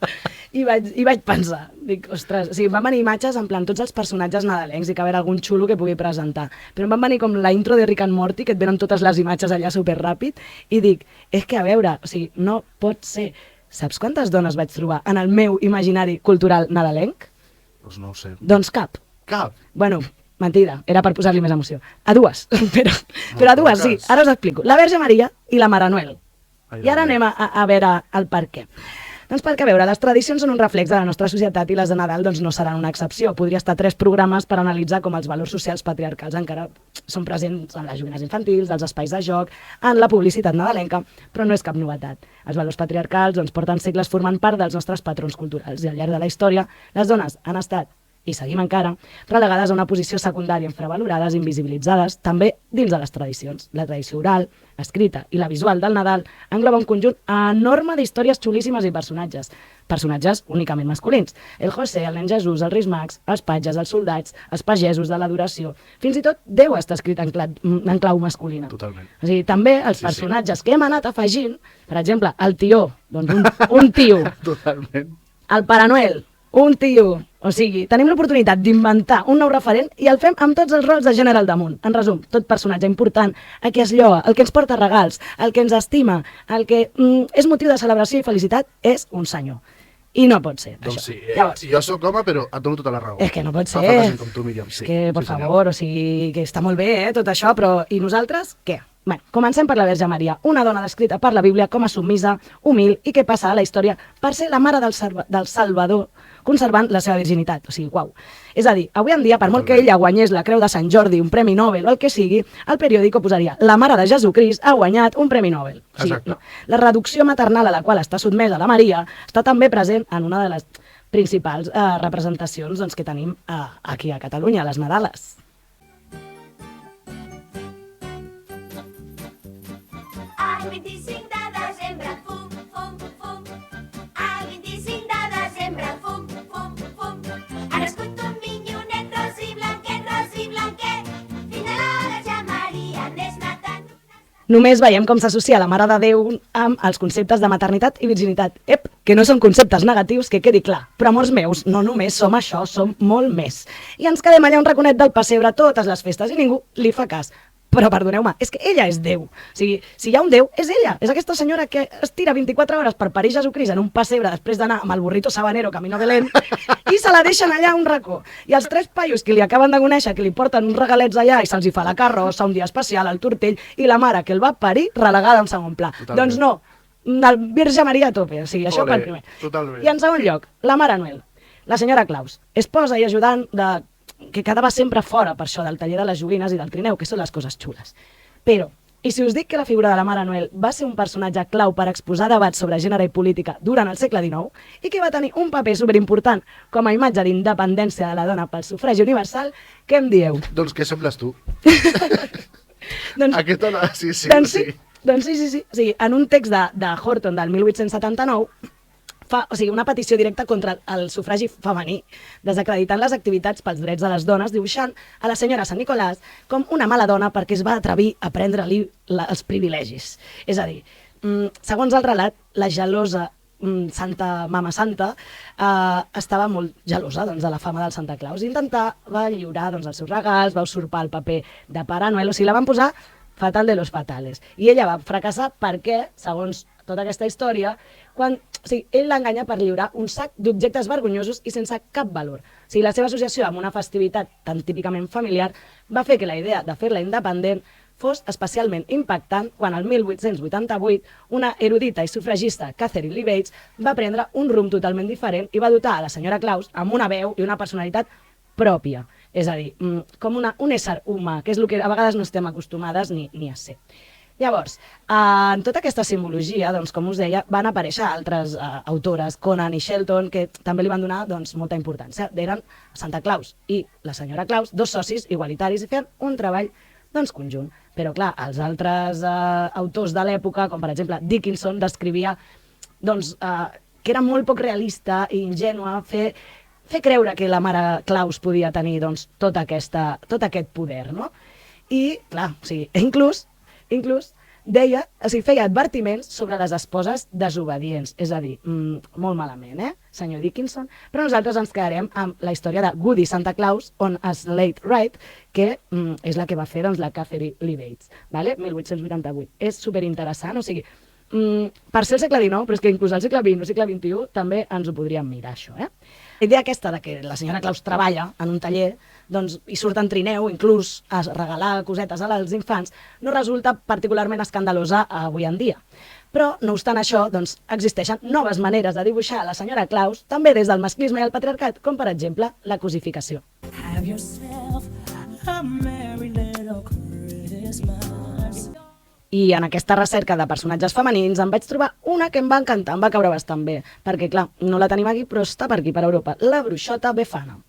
I vaig pensar. Dic, ostres, o sigui, em van venir imatges en plan tots els personatges nadalencs i que haver algun xulo que pugui presentar. Però em van venir com la intro de Rick and Morty, que et venen totes les imatges allà superràpid, i dic, és que a veure, o sigui, no pot ser. Saps quantes dones vaig trobar en el meu imaginari cultural nadalenc? Doncs no ho sé. Doncs cap. Cap. Bueno, mentida, era per posar-li més emoció. A dues, però a dues, sí. Ara us explico. La Verge Maria i la Mare Noel. Ai, I ara Déu meu. anem a veure el per què. Doncs perquè, a veure, les tradicions són un reflex de la nostra societat i les de Nadal doncs, no seran una excepció. Podria estar 3 programes per analitzar com els valors socials patriarcals encara són presents en les joguines infantils, als espais de joc, en la publicitat nadalenca, però no és cap novetat. Els valors patriarcals doncs, porten segles formant part dels nostres patrons culturals i al llarg de la història les dones han estat i seguim encara, relegades a una posició secundària, infravalorades, invisibilitzades, també dins de les tradicions. La tradició oral, escrita i la visual del Nadal engloba un conjunt enorme d'històries xulíssimes i personatges. Personatges únicament masculins. El José, el nen Jesús, els Reis Mags, els patges, els soldats, els pagesos de l'adoració. Fins i tot Déu està escrit en clau masculina. Totalment. O sigui, també els personatges que hem anat afegint, per exemple, el tió, doncs un tio, Totalment. el Pare Noel, un tio. O sigui, tenim l'oportunitat d'inventar un nou referent i el fem amb tots els rols de gènere al damunt. En resum, tot personatge important, el que es lloa, el que ens porta regals, el que ens estima, el que és motiu de celebració i felicitat, és un senyor. I no pot ser, Doncs això. sí, Llavors, jo sóc home, però et dono tota la raó. és que no pot Fa ser. falta gent com tu, Míriam, sí. És que, per Sí, senyor. favor, o sigui, que està molt bé, tot això, però i nosaltres, què? Bé, comencem per la Verge Maria, una dona descrita per la Bíblia com a submisa, humil i que passa a la història per ser la mare del Salvador, conservant la seva virginitat. O sigui, uau. És a dir, avui en dia, per molt que ella guanyés la Creu de Sant Jordi, un Premi Nobel o el que sigui, el periòdico posaria la mare de Jesucrist ha guanyat un Premi Nobel. O sigui, Exacte. la reducció maternal a la qual està sotmesa la Maria està també present en una de les principals representacions doncs, que tenim aquí a Catalunya, les Nadales. El 25 de desembre, fum, fum, fum. El 25 de desembre, fum, fum, fum. Ha nascut un minyonet ros i blanquet. Fill de la Verge Maria, anés matant. Només veiem com s'associa la Mare de Déu amb els conceptes de maternitat i virginitat. Ep, que no són conceptes negatius, que quedi clar. Però, amors meus, no només som això, som molt més. I ens quedem allà un raconet del pessebre totes les festes i ningú li fa cas. Però perdoneu-me, és que ella és Déu. O sigui, si hi ha un Déu, és ella. És aquesta senyora que es tira 24 hores per parir Jesucrist en un pessebre després d'anar amb el burrito sabanero camino Belén i se la deixen allà a un racó. I els 3 paios que li acaben de conèixer, que li porten uns regalets allà i se'ls hi fa la carrossa, un dia especial, el tortell, i la mare que el va parir relegada en segon pla. Totalment. Doncs no, el Virge Maria a tope. O sigui, això Ole, per primer. totalment. I en segon lloc, la Mare Noel, la senyora Claus, esposa i ajudant que quedava sempre fora per això del taller de les joguines i del trineu, que són les coses xules. Però, i si us dic que la figura de la Mare Noel va ser un personatge clau per exposar debats sobre gènere i política durant el segle XIX i que va tenir un paper superimportant com a imatge d'independència de la dona pel sufragi universal, què em dieu? Doncs què sembles tu? Doncs, Aquesta no... Sí, sí, doncs sí. sí. O sigui, en un text de Horton del 1879 fa, o sigui, una petició directa contra el sufragi femení, desacreditant les activitats pels drets de les dones, dibuixant a la senyora Sant Nicolàs com una mala dona perquè es va atrevir a prendre-li els privilegis. És a dir, segons el relat, la gelosa Santa Mama Santa estava molt gelosa doncs, de la fama del Santa Claus i intentava lliurar doncs, els seus regals, va usurpar el paper de Pare Noel, o sigui, la van posar fatal de los fatales. I ella va fracassar perquè, segons tota aquesta història, ell l'enganya per lliurar un sac d'objectes vergonyosos i sense cap valor. O sigui, la seva associació amb una festivitat tan típicament familiar va fer que la idea de fer-la independent fos especialment impactant quan el 1888 una erudita i sufragista, Catherine Lee Bates, va prendre un rumb totalment diferent i va dotar a la senyora Claus amb una veu i una personalitat pròpia. És a dir, com un ésser humà, que és el que a vegades no estem acostumades ni a ser. Llavors, en tota aquesta simbologia, doncs, com us deia, van aparèixer altres autores, Conan i Shelton, que també li van donar doncs, molta importància. Eren Santa Claus i la senyora Claus, dos socis igualitaris, i feien un treball doncs, conjunt. Però, clar, els altres autors de l'època, com per exemple Dickinson, descrivia doncs, que era molt poc realista i ingènua fer creure que la mare Claus podia tenir doncs, tot aquest poder, no? I, clar, o sigui, inclús deia, o sigui, feia advertiments sobre les esposes desobedients, és a dir, molt malament, senyor Dickinson, però nosaltres ens quedarem amb la història de Goody Santa Claus on Slade Wright, que és la que va fer doncs, la Catherine Lee Bates, vale? 1888. És superinteressant, o sigui, per ser el segle XIX, però és que inclús al segle XX o segle XXI també ens ho podríem mirar, això. La idea aquesta de que la senyora Claus treballa en un taller doncs, i surt en trineu, inclús a regalar cosetes als infants, no resulta particularment escandalosa avui en dia. Però, no obstant això, doncs, existeixen noves maneres de dibuixar la senyora Claus, també des del masclisme i el patriarcat, com per exemple la cosificació. Have yourself a merry little Christmas. I en aquesta recerca de personatges femenins em vaig trobar una que em va encantar, em va caure bastant bé, perquè, clar, no la tenim aquí, però està per aquí, per Europa, la bruixota Befana.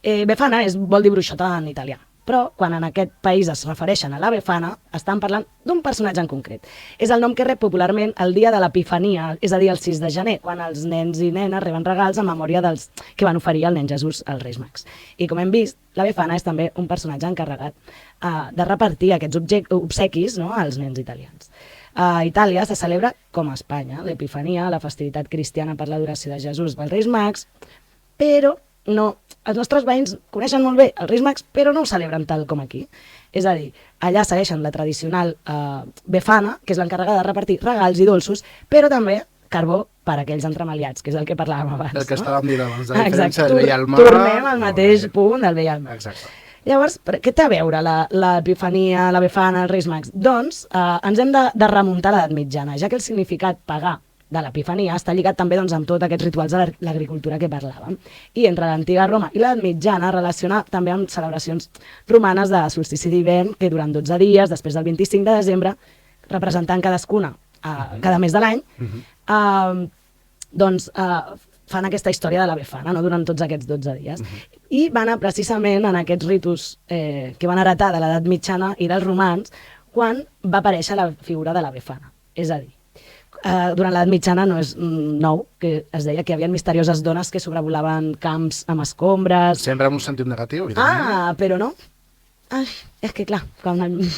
Befana vol dir bruixota en italià, però quan en aquest país es refereixen a la Befana, estan parlant d'un personatge en concret. És el nom que rep popularment el dia de l'Epifania, és a dir, el 6 de gener, quan els nens i nenes reben regals en memòria dels que van oferir al nen Jesús als Reis Mags. I com hem vist, la Befana és també un personatge encarregat de repartir aquests obsequis, no, als nens italians. A Itàlia se celebra com a Espanya, l'Epifania, la festivitat cristiana per l'adoració de Jesús pels Reis Mags, però no, els nostres veïns coneixen molt bé els Reis Mags, però no ho celebren tal com aquí. És a dir, allà segueixen la tradicional Befana, que és l'encarregada de repartir regals i dolços, però també carbó per a aquells entremaliats, que és el que parlàvem abans. El que estàvem dient abans, la Exacte. diferència del bé i el mal. Tornem al mateix punt del bé i el mal. Exacte. Llavors, què té a veure l'Epifania, la Befana, els Reis Mags? Doncs ens hem de remuntar a l'edat mitjana, ja que el significat pagà de l'Epifania està lligat també doncs, amb tots aquests rituals de l'agricultura que parlàvem. I entre l'antiga Roma i l'edat mitjana relaciona també amb celebracions romanes de solstici d'hivern que duran 12 dies, després del 25 de desembre, representant cadascuna cada mes de l'any, doncs fan aquesta història de la Befana, no? Durant tots aquests 12 dies. I van anar precisament en aquests ritus que van heretar de l'edat mitjana i dels romans quan va aparèixer la figura de la Befana. És a dir, durant l'edat mitjana no és nou, que es deia que hi havia misterioses dones que sobrevolaven camps amb escombres. Sempre en un sentit negatiu, evidentment. Però no. Ai, és que clar,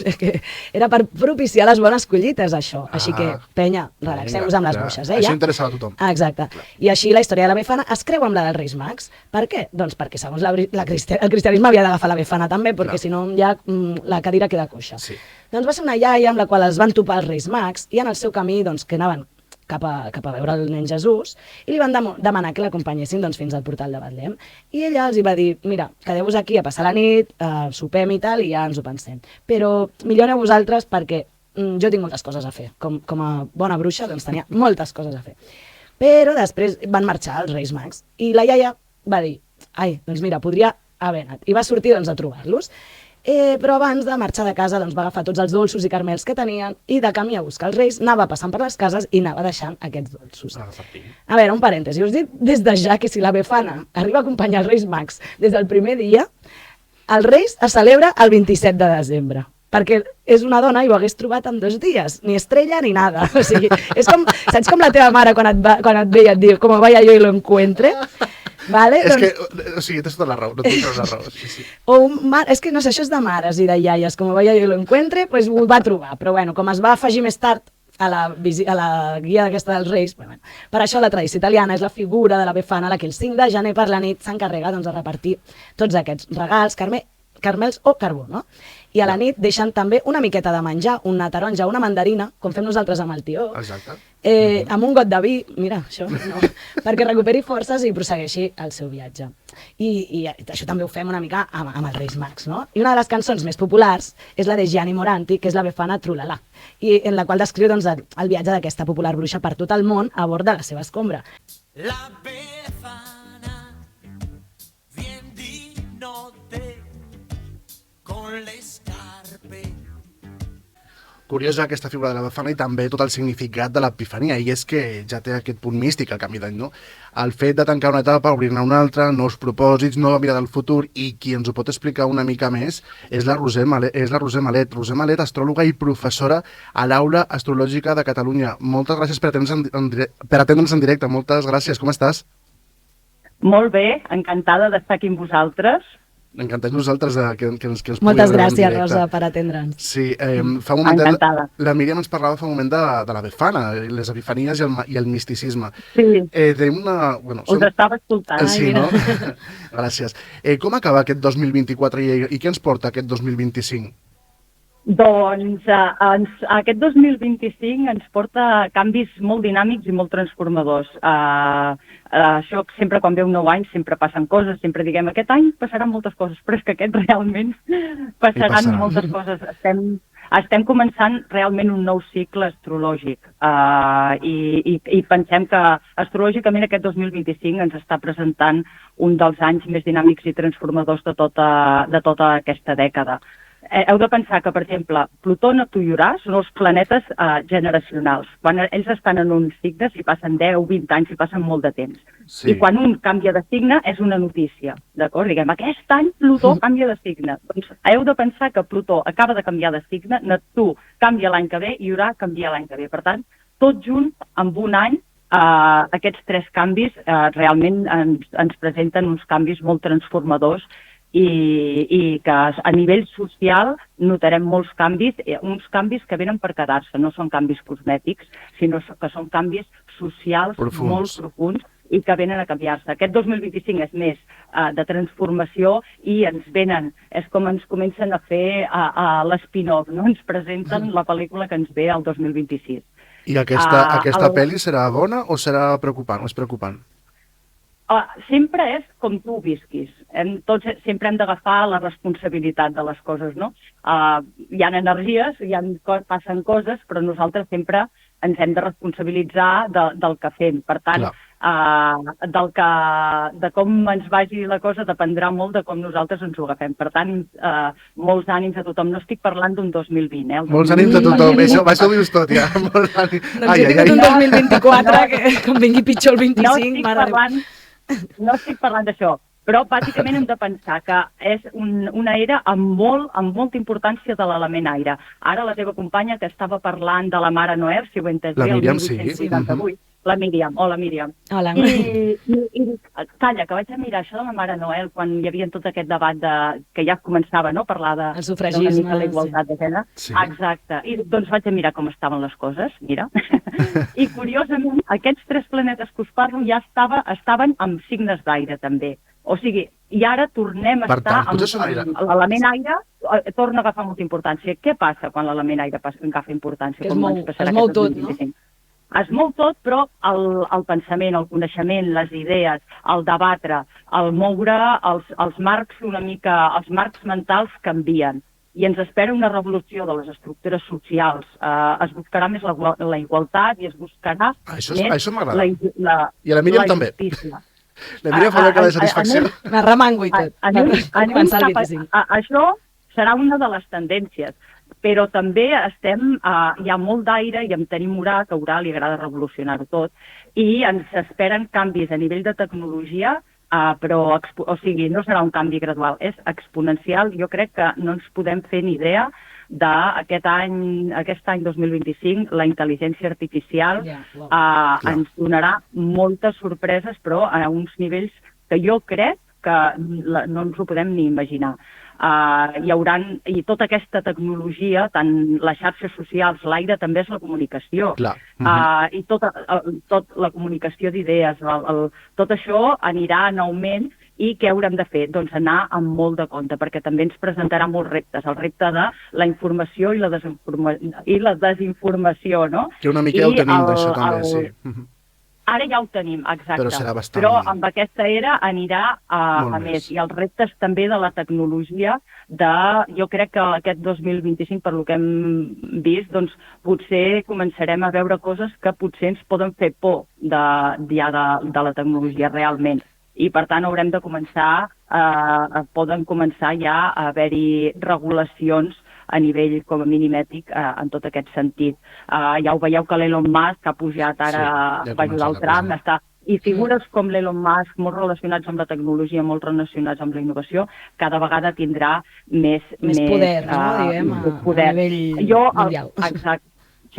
és que era per propiciar les bones collites, això. Així que, penya, relaxem-nos amb les bruixes, Això interessava a tothom. Exacte. I així la història de la Befana es creu amb la dels Reis Mags. Per què? Doncs perquè segons el cristianisme havia d'agafar la Befana també, perquè si no ja la cadira queda coixa. Sí. Doncs va ser una iaia amb la qual es van topar els Reis Mags i en el seu camí doncs, que anaven cap a veure el nen Jesús i li van demanar que l'acompanyessin doncs, fins al portal de Betlem. I ella els va dir, mira, quedeu-vos aquí a passar la nit, sopem i tal, i ja ens ho pensem. Però millor aneu vosaltres perquè jo tinc moltes coses a fer. Com a bona bruixa doncs, tenia moltes coses a fer. Però després van marxar els Reis Mags i la iaia va dir, ai, doncs mira, podria haver anat. I va sortir doncs, a trobar-los. Però abans de marxar de casa doncs, va agafar tots els dolços i carmels que tenien i de camí a buscar els Reis anava passant per les cases i anava deixant aquests dolços. A veure, un parèntesi, us dic des de ja que si la Befana arriba a acompanyar els Reis Mags des del primer dia, els Reis es celebra el 27 de desembre, perquè és una dona i ho hagués trobat en 2 dies, ni estrella ni nada. O sigui, és com, saps com la teva mare quan et ve i et diu com vaya yo y lo encuentre? Vale, és que, o sigui, tens tota la raó, no tens tota la raó. Sí, sí. És que no sé, això és de mares i de iaies, com vaya yo y lo encuentre, pues ho va trobar, però bueno, com es va afegir més tard, a la guia d'aquesta dels Reis. Bueno, per això la tradició italiana és la figura de la Befana, la que el 5 de gener per la nit s'encarrega doncs, de repartir tots aquests regals, carmels o carbó, no? I a la nit deixen també una miqueta de menjar, una taronja, una mandarina, com fem nosaltres amb el tió. Exacte. Amb un got de vi, mira, això, no, perquè recuperi forces i prossegueixi el seu viatge. I això també ho fem una mica amb els Reis Mags, no? I una de les cançons més populars és la de Gianni Moranti, que és la Befana Trulala, i en la qual descriu doncs, el viatge d'aquesta popular bruixa per tot el món a bord de la seva escombra. La Befana vien di notte con le scarpe. Curiosa aquesta figura de la Befana i també tot el significat de l'Epifania, i és que ja té aquest punt místic el canvi d'any, no? El fet de tancar una etapa, obrir-ne una altra, nous propòsits, nova mirada al futur, i qui ens ho pot explicar una mica més és la Roser Malet. Roser Malet, astròloga i professora a l'Aula Astrològica de Catalunya. Moltes gràcies per atendre'ns en directe. Moltes gràcies. Com estàs? Molt bé, encantada d'estar aquí amb vosaltres. Encantats nosaltres que ens pugui Moltes veure en gràcies, directe. Rosa, per atendre'ns. Sí, fa un moment Encantada. la Míriam ens parlava fa un moment de la Befana, les epifanies i el misticisme. Sí, Tenim una... Bueno, us estava escoltant. sí, no? Gràcies. Com acaba aquest 2024 i què ens porta aquest 2025? Doncs aquest 2025 ens porta canvis molt dinàmics i molt transformadors. Això sempre quan ve un nou any sempre passen coses, sempre diguem aquest any passaran moltes coses, però és que aquest realment passaran moltes coses. Estem començant realment un nou cicle astrològic i pensem que astrològicament aquest 2025 ens està presentant un dels anys més dinàmics i transformadors de tota aquesta dècada. Heu de pensar que, per exemple, Plutó, Neptú i Urà són els planetes generacionals. Quan ells estan en un signe, si passen 10 o 20 anys, si passen molt de temps. Sí. I quan un canvia de signe és una notícia, d'acord? Diguem, aquest any Plutó canvia de signe. Doncs heu de pensar que Plutó acaba de canviar de signe, Neptú canvia l'any que ve i Urà canvia l'any que ve. Per tant, tot junt, amb un any, aquests tres canvis realment ens presenten uns canvis molt transformadors i que a nivell social notarem molts canvis, uns canvis que venen per quedar-se, no són canvis cosmètics, sinó que són canvis socials molt profunds i que venen a canviar-se. Aquest 2025 és més de transformació i és com ens comencen a fer l'espin-off, no? Ens presenten la pel·lícula que ens ve el 2026. I aquesta pel·li serà bona o serà preocupant? És preocupant? Sempre és com tu ho visquis. Tots sempre hem d'agafar la responsabilitat de les coses, no? Hi ha energies, passen coses, però nosaltres sempre ens hem de responsabilitzar del que fem. Per tant, de com ens vagi la cosa dependrà molt de com nosaltres ens ho agafem. Per tant, molts ànims a tothom. No estic parlant d'un 2020, Molts ànims a tothom. Això ho dius tot, ja. Molts ànims. Doncs he tingut un 2024 que em vingui pitjor el 25. No estic parlant d'això, però bàsicament hem de pensar que és una era amb molta importància de l'element aire. Ara la teva companya que estava parlant de la Mare Noel, si ho he entès bé, el 1858, la Míriam. Hola, Míriam. Hola. I calla, que vaig a mirar això de la Mare Noel quan hi havia tot aquest debat que ja començava, no?, a parlar el sufragisme, de la igualtat de gènere. Sí. Exacte. I doncs vaig a mirar com estaven les coses, mira. I curiosament, aquests tres planetes que us parlo ja estaven amb signes d'aire també. O sigui, i ara tornem a estar amb l'element aire, torna a agafar molta importància. Què passa quan l'element aire agafa importància? Es mou tot, no? Es mou tot, però el pensament, el coneixement, les idees, el debatre, el moure, els marcs una mica, els marcs mentals canvien. I ens espera una revolució de les estructures socials. Es buscarà més la igualtat i es buscarà això m'agrada. I a la Míriam també. La Míriam fa una cara de satisfacció. M'arremango i tot. Això serà una de les tendències, però també hi ha molt d'aire i en tenim Urà, que a Urà li agrada revolucionar-ho tot, i ens esperen canvis a nivell de tecnologia, però no serà un canvi gradual, és exponencial. Jo crec que no ens podem fer ni idea d'aquest any 2025, la intel·ligència artificial ens donarà moltes sorpreses, però a uns nivells que jo crec que no ens ho podem ni imaginar. hi hauran, i tota aquesta tecnologia, tant les xarxes socials, l'aire també és la comunicació. Clar. I tota la comunicació d'idees, tot això anirà en augment. I què haurem de fer? Doncs anar amb molt de compte, perquè també ens presentarà molts reptes. El repte de la informació i la desinformació, no? Que una mica ja ho tenim, d'això també, sí. Ara ja ho tenim, exacte. Però serà bastant... Però amb aquesta era anirà a més. I els reptes també de la tecnologia, jo crec que aquest 2025, per lo que hem vist, doncs potser començarem a veure coses que potser ens poden fer por de la tecnologia realment. I, per tant, haurem de començar, poden començar ja a haver-hi regulacions a nivell, com a mínim, ètic, en tot aquest sentit. Ja ho veieu que l'Elon Musk ha pujat ara, va ajudar el Trump, i figures com l'Elon Musk, molt relacionats amb la tecnologia, molt relacionats amb la innovació, cada vegada tindrà més poder, no? Diguem, a nivell mundial. Exacte,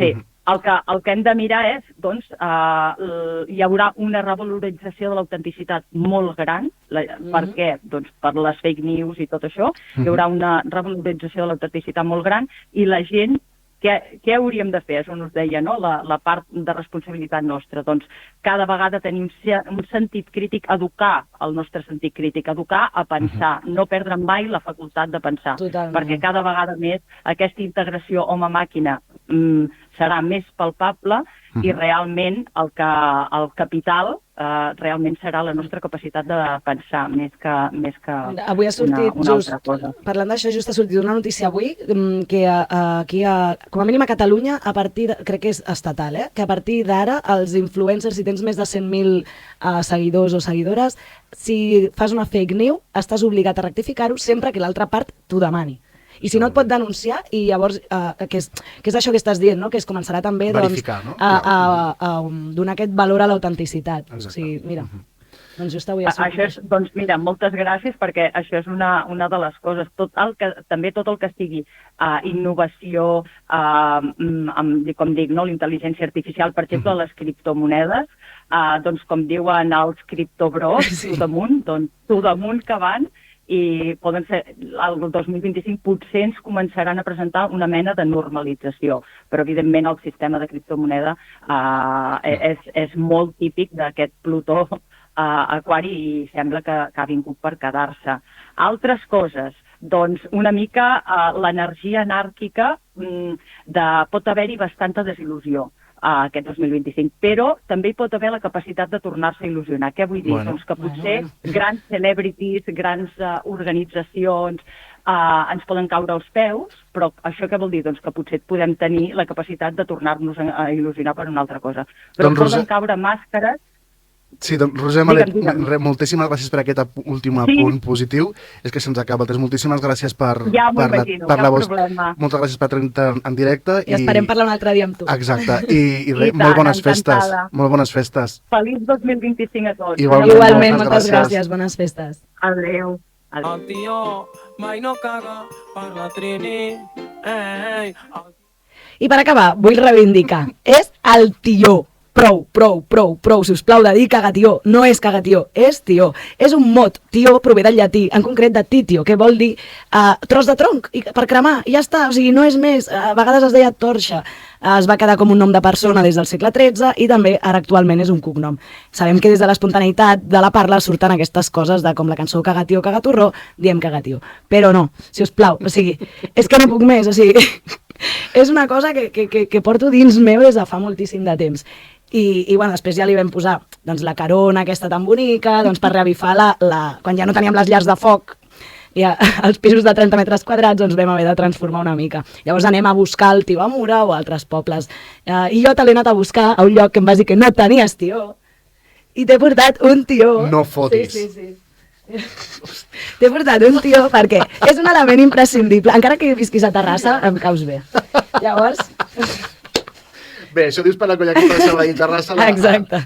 sí. El que hem de mirar és, doncs, hi haurà una revalorització de l'autenticitat molt gran. Per què? Doncs per les fake news i tot això. Hi haurà una revalorització de l'autenticitat molt gran i la gent, què hauríem de fer? És on us deia, no? La part de responsabilitat nostra. Doncs cada vegada tenir un sentit crític, educar el nostre sentit crític, educar a pensar, no perdre mai la facultat de pensar. Totalment. Perquè cada vegada més aquesta integració home-màquina serà més palpable i realment el capital realment serà la nostra capacitat de pensar més que avui ha sortit, una altra cosa. Parlant d'això, just ha sortit una notícia avui que aquí, com a mínim a Catalunya, crec que és estatal, que a partir d'ara els influencers, si tens més de 100.000 seguidors o seguidores, si fas una fake news, estàs obligat a rectificar-ho sempre que l'altra part t'ho demani. I si no et pot denunciar, i llavors, que és això que estàs dient, no? Que es començarà també a donar aquest valor a l'autenticitat. O sigui, mira, doncs just avui... Doncs mira, moltes gràcies, perquè això és una de les coses. També tot el que sigui innovació, com dic, l'intel·ligència artificial, per exemple, les criptomonedes, doncs com diuen els criptobros, tu damunt que van, i poden ser, el 2025 potser ens començaran a presentar una mena de normalització, però evidentment el sistema de criptomoneda és molt típic d'aquest Plutó aquari i sembla que ha vingut per quedar-se. Altres coses, doncs una mica l'energia anàrquica, pot haver-hi bastanta desil·lusió aquest 2025, però també hi pot haver la capacitat de tornar-se a il·lusionar. Què vull dir? Doncs que potser grans celebrities, grans organitzacions ens poden caure als peus, però això què vol dir? Doncs que potser podem tenir la capacitat de tornar-nos a il·lusionar per una altra cosa. Però poden caure màscares. Sí, doncs Roser Malet, moltíssimes gràcies per aquest últim punt positiu. És que se'ns acaba. Moltíssimes gràcies per la vostra. Moltes gràcies per tenir-te en directe. I esperem parlar un altre dia amb tu. Exacte. I molt bones festes. Molt bones festes. Feliç 2025 a tots. Igualment, moltes gràcies. Bones festes. Adéu. El tio mai no caga per la Trini. I per acabar, vull reivindicar. És el tio. Prou, sisplau, de dir cagatió. No és cagatió, és tió. És un mot, tió prové del llatí, en concret de titio, que vol dir tros de tronc, per cremar, i ja està. O sigui, no és més. A vegades es deia torxa. Es va quedar com un nom de persona des del segle XIII i també ara actualment és un cognom. Sabem que des de l'espontaneïtat de la parla surten aquestes coses de com la cançó Cagatió, Cagaturró, diem cagatió. Però no, si us plau, o sigui, és que no puc més, o sigui, és una cosa que porto dins meu des de fa moltíssim de temps. I bueno, després ja li vam posar doncs, la carona aquesta tan bonica, doncs, per reavifar quan ja no teníem les llars de foc i els pisos de 30 metres quadrats doncs vam haver de transformar una mica. Llavors anem a buscar el tio a Mura o a altres pobles. I jo te l'he anat a buscar a un lloc que em vas dir que no tenies tió i t'he portat un tió. No fotis. Sí. T'he portat un tió perquè és un element imprescindible. Encara que visquis a Terrassa, em caus bé. Llavors... Bé, això dius per la colla que passa a Terrassa. Exacte.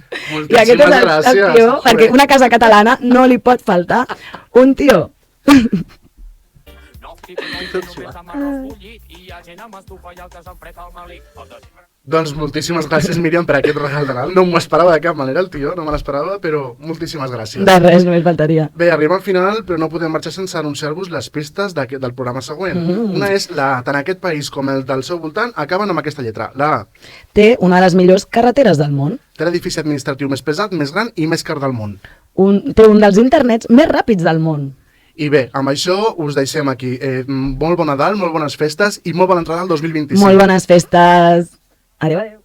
I aquest és el tió, perquè una casa catalana no li pot faltar un tió. Doncs moltíssimes gràcies, Míriam, per aquest regal de Nadal. No m'ho esperava de cap manera, el tio, no me l'esperava, però moltíssimes gràcies. De res, només faltaria. Bé, arriba al final, però no podem marxar sense anunciar-vos les pistes del programa següent. Una és la A. Tant aquest país com el del seu voltant acaben amb aquesta lletra. La A. Té una de les millors carreteres del món. Té l'edifici administratiu més pesat, més gran i més car del món. Té un dels internets més ràpids del món. I bé, amb això us deixem aquí. Molt bon Nadal, molt bones festes i molt bona entrada al 2025. Molt bones festes. Adéu, adéu.